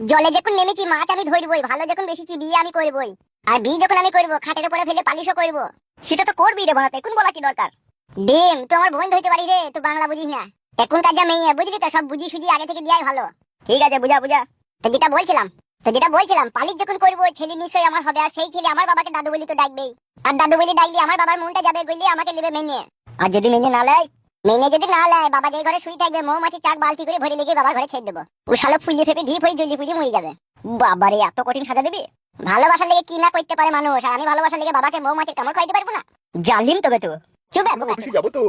জলে যখন নেমেছি মাছ আমি ধরবই, ভালো যখন বেশিছি বিয়ে আমি করবই। আর বিয়ে যখন আমি করবো খাটের উপরে ফেলে পালিশও করবো। সেটা তো করবি রে বানাতে, এখন বলা কি দরকার? ডিম তো আমার বোন ধরতে পারি রে, তো বাংলা বুঝিস না। এখনকার যা মেয়ে বুঝলি তো, সব বুঝি সুঝি আগে থেকে দেওয়াই ভালো। ঠিক আছে, বুঝা বুঝা। তো যেটা বলছিলাম পালিশ যখন করবো ছেলে নিশ্চয়ই আমার হবে, আর সেই ছেলে আমার বাবাকে দাদু বলি তো ডাকবেই। আর দাদু বলি ডাকলে আমার বাবার মনটা যাবে, বললি আমাকে নেবে মেনে। আর যদি মেনে না লেয়, বাবা যে ঘরে শুয়ে থাকবে মৌমাছি চাক বালতি করে ভরে লেগে বাবার ঘরে ছেড়ে দেবো। ও শালো ফুলিয়ে ফেপে ঢিপ হয়ে জ্বলিয়ে পুড়িয়ে মরে যাবে। বাবারে এত কঠিন সাজা দিবি? ভালোবাসার লেগে কি না করতে পারে মানুষ, আর আমি ভালোবাসার লেগে বাবাকে মৌমাছির কামড় খাইতে পারবো না? জালিম তবে তো। চুপ বোকা। অফিসে যাবো তো,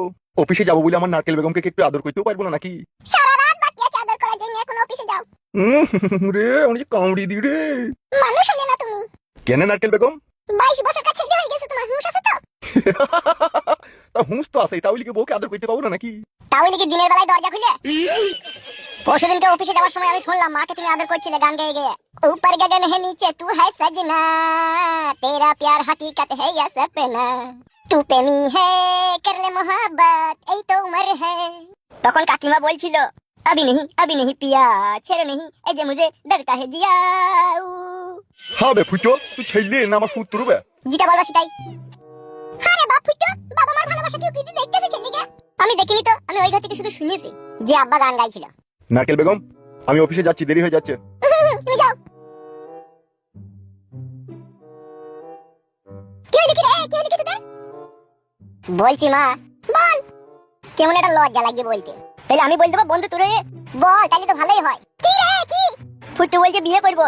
অফিসে যাবো বলে আমার নারকেল বেগমকে একটু আদর করতেও পারবো না নাকি? সারা রাত বাকি আছে আদর করার জন্য, এখন অফিসে যাও। রে অনেক কামড়ি দি রে। মানুষ হলে না তুমি? কেন নারকেল বেগম? 22 বছর কাছে ছেলে হয়ে গেছে, তোমার হুঁশ আছে তো? তা হুঁশ তো আছে, তাহলে কি বউকে আদর করতে পাবো না নাকি? তাহলে কি দিনের বেলায় দরজা খুলে? পরশুদিনকে অফিসে যাওয়ার সময় আমি শুনলাম মাকে তুমি আদর করছিলে গান গেয়ে গেয়ে। ऊपर गगन है नीचे तू है सजना, तेरा प्यार हकीकत है या सपना, तू प्रेमी है कर ले मोहब्बत এই তো उम्र है। তখন কাকিমা বলছিল अभी नहीं पिया छेड़ो नहीं ए जे मुझे डरता है जिया। হবে ফুটো, তুই ছেলে না আমার পুত্র বে? যেটা বলবা সেটাই। আরে বাপ ফুটো, বাবা মার ভালোবাসা কি কি দেখতেছে ছেলেকে? আমি দেখিনি তো, আমি ওই ঘর থেকে শুধু শুনেছি যে আব্বা গান গাইছিল। নারকেল বেগম আমি অফিসে যাচ্ছি, দেরি হয়ে যাচ্ছে। তুমি যাও। কি লিখি তোদের? বলছি মা বল। কেমন একটা লজ্জা লাগে বলতে। তাহলে আমি বল দেবো বন্ধু তোরে বল, তাহলে তো ভালোই হয়। কি রে কি? ফুটু বলছে বিয়ে করব।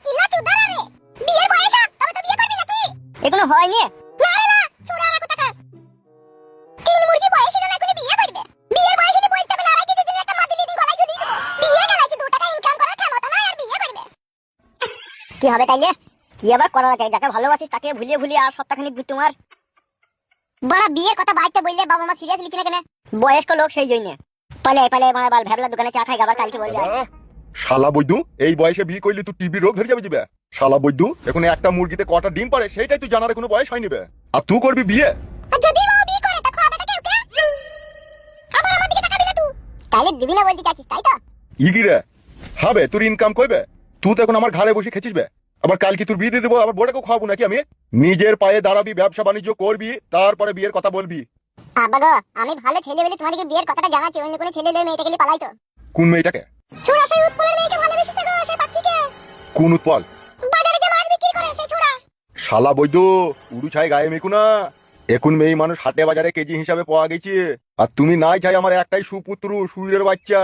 কি লাচু দাঁড়া রে, বিয়ের বয়স তবে তো বিয়ে করবি নাকি? এগুলো হয়নি। না রে না, ছোড়া রে কথা কার। তিন মুরগি বয়স হলো না করে বিয়ে করবে? বিয়ের বয়স হলে বলতে হবে না, আর কিছু দিন একটা মাদিলি দি গলায় ঝুলিয়ে দেব। বিয়ে গেলে কি 2 টাকা ইনকাম করার ক্ষমতা নাই আর বিয়ে করবে? কি হবে তাইলে? কি আবার করা যায়? যাকে ভালোবাসিস তাকে ভুলিয়ে আর সপ্তাহখানিক ঘুরতে মার। বড় বিয়ের কথা বাইতে বললে বাবা মা সিরিয়াস লিখে না কেন? বয়স্ক লোক সেই জন্য। পালে মারা বাল ভ্যাবলা দোকানে চা খাই আবার কালকে বল যায়। শালা বৈদু, এই বয়সে বিয়ে করলে তুই টিবি রোগ ধরে যাবে জিবে। শালা বৈদু, এখন একটা মুরগিতে কটা ডিম পারে সেটাই তুই জানার কোনো বয়স হয়নি বে। আর তুই করবি বিয়ে? আর যদি ও বিয়ে করে তা খাওয়াবে কে ওকে? আবার আমার দিকে তাকাবি না তুই। তাহলে দিবি না বলতে চাচ্ছিস তাই তো? ইগি রে হবে, তোর ইনকাম কইবে? তুই তো এখন আমার ঘাড়ে বসে খেছিস বে। আবার কাল কি তোর বিয়ে দিয়ে দেবো, আবার বড়টাকে খাওয়াবো নাকি আমি? নিজের পায়ে দাঁড়াবি, ব্যবসা বাণিজ্য করবি, তারপরে বিয়ের কথা বলবি। আব্বা গো, আমি ভালো ছেলে বলে তোমাদেরকে বিয়ের কথাটা জানাচ্ছি, অন্য কোনো ছেলে মেয়েটা গেলে পালাই তো। কোন মেয়েটাকে? ছোড়া সেই উৎপলের মেয়েকে ভালোবেসেছে গো, সে পাখিকে। কোন উৎপল? বাজারে যে মাছ বিক্রি করে সেই ছোড়া। শালা বৈদু, উড়ু ছাই গায়ে মেকু না। এখন মেয়ে মানুষ হাটে বাজারে কেজি হিসাবে পাওয়া গেছে। আর তুমি নাই চাই আমার একটাই সুপুত্র, সুইরের বাচ্চা।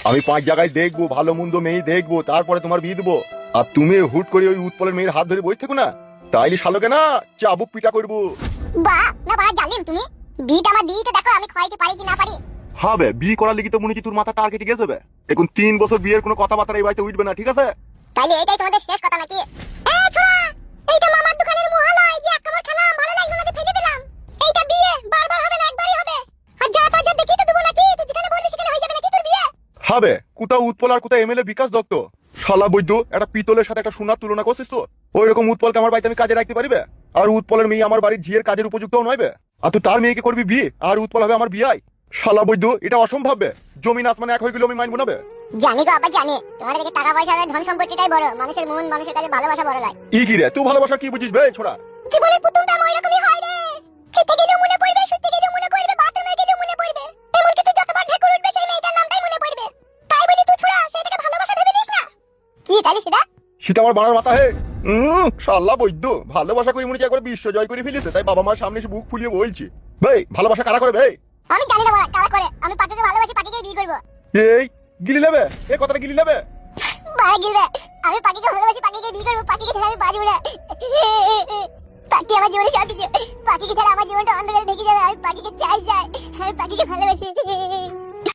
আমি 5 জায়গায় দেখবো, ভালো মন্দ মেয়ে দেখবো, তারপরে তোমার বিয়ে দেবো। আর তুমি হুট করে ওই উৎপলের মেয়ের হাত ধরে বসে থেকো না, তাইলে শালোকে না চাবুক পিটা করবো। বাহ না বাহ, জানেন তুমি বিয়েটা আমার বিয়েটা দেখো আমি খাইতে পারি কি না পারি। হবে বিয়ে করার লিখি তো মনে হচ্ছে তোর মাথা টার্গেটে গেছে বে। এখন 3 বছর বিয়ের কোনো কথাবার্তা এই বাড়িতে উঠবে না, ঠিক আছে? তাইলে এটাই তোমাদের শেষ কথা নাকি? ছোড়া, এইটা মামার দোকানের মহালয় যে একটা আমার খেলাম, ভালো লাগলো না ফেলে দিলাম। এইটা বিয়ে বারবার হবে না, একবারই হবে। আর যা তা যা দেখি তো দেবো নাকি? তুই যেখানে বলবি সেখানে হয়ে যাবে নাকি তোর বিয়ে? হবে কোথাও উৎপল আর কোথাও এমএলএ বিকাশ দত্ত। শালা বৈদ্য, একটা পিতলের সাথে একটা সোনার তুলনা করছিস তো? ওই রকম উৎপলকে আমার বাড়িতে আমি কাজে রাখতে পারিবে? আর উৎপলের মেয়ে আমার বাড়ির ঝিয়ের কাজের উপযুক্তও নয়বে। আর তুই তার মেয়েকে করবি বিয়ে, আর উৎপল হবে আমার বিয়াই? শালা বৈদ্য, এটা অসম্ভব বে। জমিন আসমানে এক হয়ে গেলে আমি মানবো না বে। জানি গো আবার জানি, তোমাদের কাছে টাকা পয়সা আর ধন সম্পত্তিটাই বড়, মানুষের মন মানুষের কাছে ভালোবাসা বড় নয়। ই কি রে, তুই ভালোবাসা কি বুঝিস বে ছোড়া? জীবনের প্রথমটা ওই রকমই হয় রে। খেতে গেলেও মনে পড়বে, শুতে গেলেও মনে পড়বে, বাথরুমে গেলেও মনে পড়বে। এমনকি তুই যতবার ঢেকুর উঠবে সেই মেয়েটার নামটাই মনে পড়বে। তাই বলি তুই ছোড়া সেটাকে ভালোবাসা ভেবে নিস না। কি তাহলে সেটা আমার বানার মাথা হে। শালা বৈদ্য, ভালোবাসা করে মনে হচ্ছে একবার বিশ্ব জয় করে ফেলেছে, তাই বাবা মার সামনে এসে বুক ফুলিয়ে বলছি। ভাই ভালোবাসা কারা করে ভাই? আমি জানি না বাবা কারা করে, আমি পাখিকে ভালোবাসি, পাখিকে বিয়ে করব। এই গিলি নেবে, এই কথাটা গিলি নেবে? বাবা গিলবে, আমি পাখিকে ভালোবাসি, পাখিকে বিয়ে করব, পাখিকে ছাড়া আমি বাঁচব না। পাখি আমার জীবনে সব কিছু, পাখিকে ছাড়া আমার জীবনটা অন্ধকারে ঢেকে যাবে। আমি পাখিকে চাই, আমি পাখিকে ভালোবাসি।